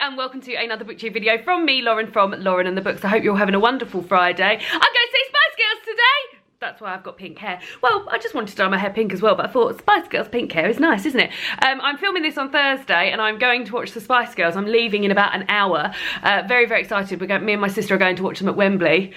and welcome to another BookTube video from me, Lauren, from Lauren and the Books. I hope you're having a wonderful Friday. I'm going to see Spice Girls today. That's why I've got pink hair. Well, I just wanted to dye my hair pink as well, but I thought Spice Girls pink hair is nice, isn't it? I'm filming this on Thursday and I'm going to watch the Spice Girls. I'm leaving in about an hour. Very, very excited. Me and my sister are going to watch them at Wembley.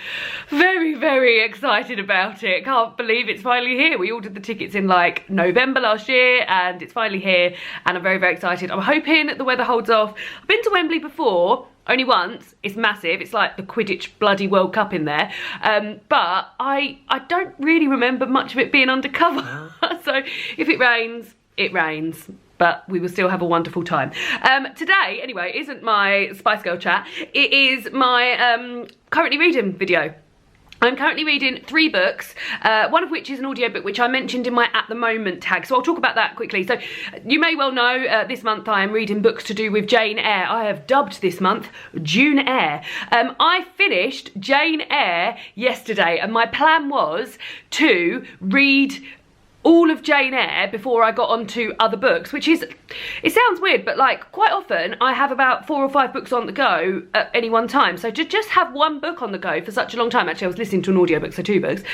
Very, very excited about it. Can't believe it's finally here. We ordered the tickets in like November last year and it's finally here and I'm very, very excited. I'm hoping the weather holds off. I've been to Wembley before. Only once. It's massive. It's like the Quidditch bloody World Cup in there. But I don't really remember much of it being undercover. So if it rains, it rains. But we will still have a wonderful time. Today, anyway, isn't my Spice Girl chat. It is my currently reading video. I'm currently reading 3 books, one of which is an audiobook which I mentioned in my At The Moment tag, so I'll talk about that quickly. So you may well know this month I am reading books to do with Jane Eyre. I have dubbed this month June Eyre. I finished Jane Eyre yesterday and my plan was to read all of Jane Eyre before I got onto other books, which is, it sounds weird, but like quite often I have about 4 or 5 books on the go at any one time. So to just have one book on the go for such a long time, actually I was listening to an audiobook, so 2 books,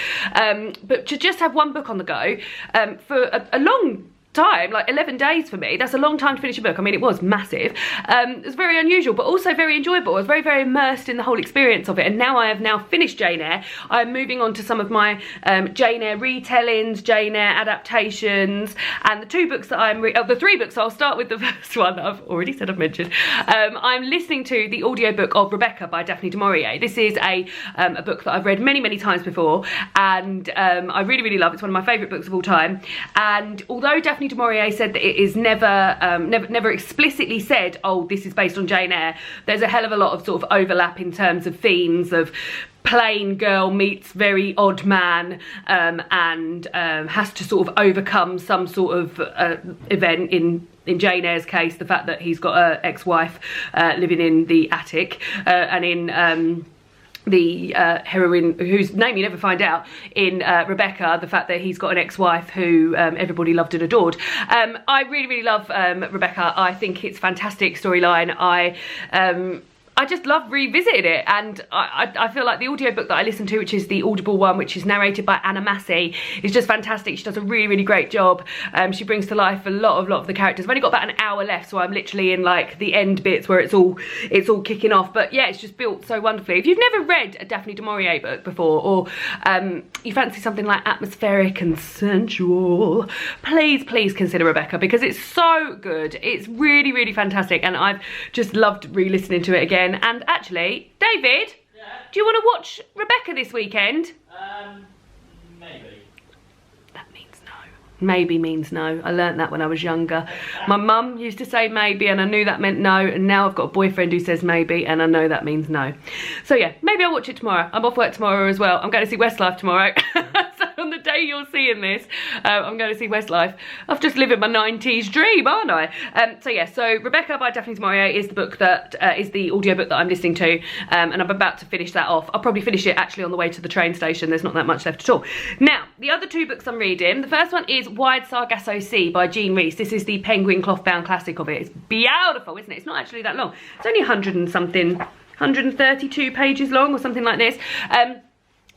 but to just have one book on the go for a long time, like 11 days for me, that's a long time to finish a book. I mean, it was massive. It was very unusual, but also very enjoyable. I was very, very immersed in the whole experience of it. And now I have now finished Jane Eyre. I'm moving on to some of my Jane Eyre retellings, Jane Eyre adaptations, and the 2 books that I'm the 3 books. I'll start with the first one that I've already said I've mentioned. I'm listening to the audiobook of Rebecca by Daphne du Maurier. This is a book that I've read many, many times before, and I really, really love. It's one of my favourite books of all time. And although Daphne du Maurier said that it is never explicitly said, oh, this is based on Jane Eyre, there's a hell of a lot of sort of overlap in terms of themes of plain girl meets very odd man and has to sort of overcome some sort of event. In Jane Eyre's case, the fact that he's got an ex-wife living in the attic, and in the heroine, whose name you never find out, in Rebecca, the fact that he's got an ex-wife who everybody loved and adored. I really, really love Rebecca. I think it's a fantastic storyline. I just love revisiting it, and I feel like the audiobook that I listened to, which is the Audible one, which is narrated by Anna Massey, is just fantastic. She does a really, really great job. She brings to life a lot of the characters. I've only got about an hour left, so I'm literally in like the end bits where it's all kicking off. But yeah, it's just built so wonderfully. If you've never read a Daphne du Maurier book before, or you fancy something like atmospheric and sensual, please consider Rebecca, because it's so good. It's really, really fantastic, and I've just loved re-listening to it again. And actually, David, yeah, do you want to watch Rebecca this weekend? Maybe. That means no. Maybe means no. I learnt that when I was younger. My mum used to say maybe and I knew that meant no, and now I've got a boyfriend who says maybe and I know that means no. So yeah, maybe I'll watch it tomorrow. I'm off work tomorrow as well. I'm going to see Westlife tomorrow. So on the day you're seeing this, I'm going to see Westlife. I've just living my 90s dream, aren't I? So yeah, so Rebecca by Daphne du Maurier is the book that is the audiobook that I'm listening to, and I'm about to finish that off. I'll probably finish it actually on the way to the train station. There's not that much left at all. Now, the other 2 books I'm reading, the first one is Wide Sargasso Sea by Jean Rhys. This is the penguin cloth bound classic of it. It's beautiful, isn't it? It's not actually that long. It's only 100 and something, 132 pages long or something like this.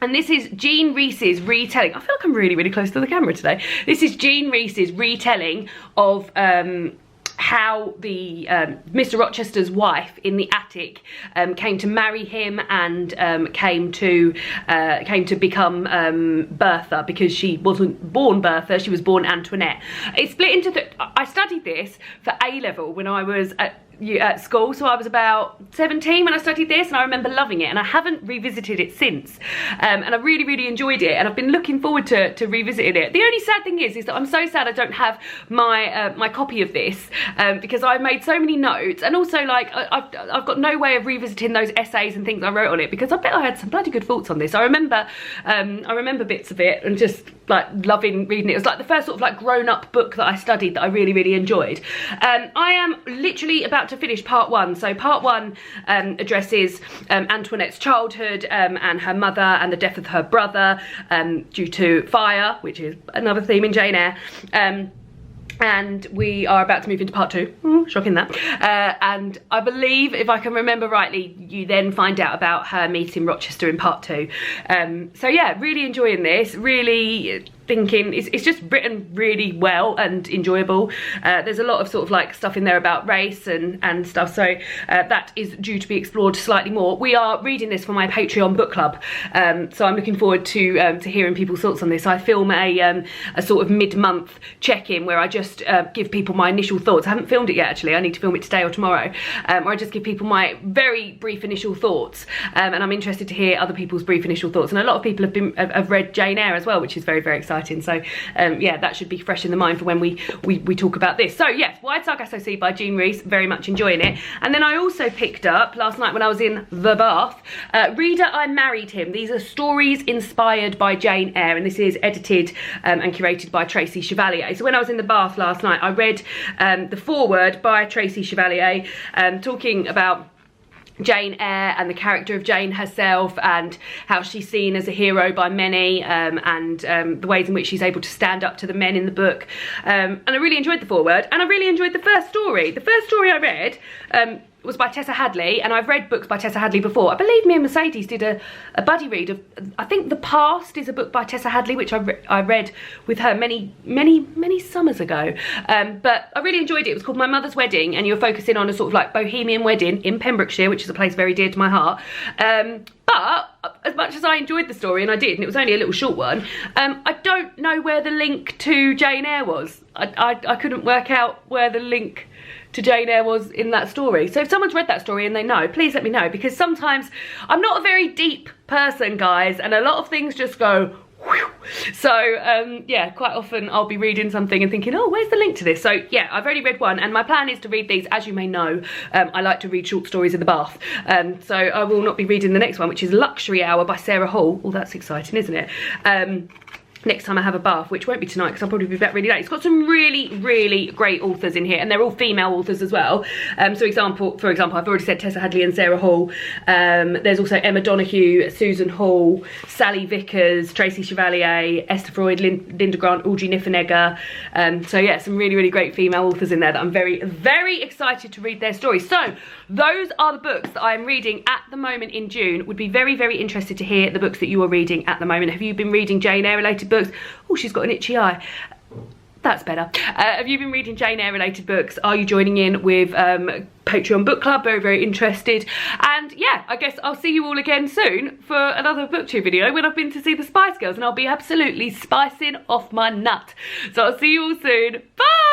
And this is Jean Rhys's retelling. I feel like I'm really, really close to the camera today. This is Jean Rhys's retelling of how the Mr. Rochester's wife in the attic came to marry him and came to become Bertha, because she wasn't born Bertha, she was born Antoinette. It's split into I studied this for A-level when I was at school, so I was about 17 when I studied this, and I remember loving it, and I haven't revisited it since, and I really, really enjoyed it, and I've been looking forward to revisiting it. The only sad thing is that I'm so sad I don't have my my copy of this, because I made so many notes, and also like I've got no way of revisiting those essays and things I wrote on it, because I bet I had some bloody good thoughts on this. I remember bits of it and just like loving reading it. It was like the first sort of like grown-up book that I studied that I really, really enjoyed. I am literally about to finish part 1. So part 1 addresses Antoinette's childhood and her mother and the death of her brother due to fire, which is another theme in Jane Eyre. and we are about to move into part 2. Shocking that. And I believe, if I can remember rightly, you then find out about her meeting Rochester in part 2. So yeah, really enjoying this, really thinking it's just written really well and enjoyable. There's a lot of sort of like stuff in there about race and stuff, so that is due to be explored slightly more. We are reading this for my Patreon book club, so I'm looking forward to hearing people's thoughts on this. I film a sort of mid-month check-in where I just give people my initial thoughts. I haven't filmed it yet actually, I need to film it today or tomorrow, where I just give people my very brief initial thoughts, and I'm interested to hear other people's brief initial thoughts. And a lot of people have read Jane Eyre as well, which is very, very exciting. So yeah, that should be fresh in the mind for when we talk about this. So yes, Wide Sargasso Sea by Jean Rhys, very much enjoying it. And then I also picked up last night when I was in the bath, Reader, I Married Him. These are stories inspired by Jane Eyre, and this is edited and curated by Tracy Chevalier. So when I was in the bath last night, I read the foreword by Tracy Chevalier, talking about Jane Eyre and the character of Jane herself, and how she's seen as a hero by many, and the ways in which she's able to stand up to the men in the book. And I really enjoyed the foreword, and I really enjoyed the first story. The first story I read was by Tessa Hadley, and I've read books by Tessa Hadley before. I believe me and Mercedes did a buddy read of, I think The Past is a book by Tessa Hadley, which I read with her many summers ago. But I really enjoyed it. It was called My Mother's Wedding, and you're focusing on a sort of like bohemian wedding in Pembrokeshire, which is a place very dear to my heart. But as much as I enjoyed the story, and I did, and it was only a little short one, I don't know where the link to Jane Eyre was. I couldn't work out where the link to Jane Eyre was in that story. So if someone's read that story and they know, please let me know, because sometimes I'm not a very deep person, guys, and a lot of things just go whew. So yeah, quite often I'll be reading something and thinking, oh, where's the link to this? So yeah, I've only read one, and my plan is to read these. As you may know, I like to read short stories in the bath, so I will not be reading the next one, which is Luxury Hour by Sarah Hall. Oh, that's exciting, isn't it? Next time I have a bath, which won't be tonight because I'll probably be back really late. It's got some really great authors in here, and they're all female authors as well. So for example, I've already said Tessa Hadley and Sarah Hall. There's also Emma Donoghue, Susan Hall, Sally Vickers, Tracy Chevalier, Esther Freud, Linda Grant, Audrey Niffenegger. So yeah, some really great female authors in there that I'm very excited to read their stories. So those are the books that I'm reading at the moment in June. Would be very interested to hear the books that you are reading at the moment. Have you been reading Jane Eyre related books? Oh, she's got an itchy eye. That's better. Have you been reading Jane Eyre related books? Are you joining in with Patreon book club? Very interested. And yeah, I guess I'll see you all again soon for another booktube video when I've been to see the Spice Girls, and I'll be absolutely spicing off my nut. So I'll see you all soon. Bye!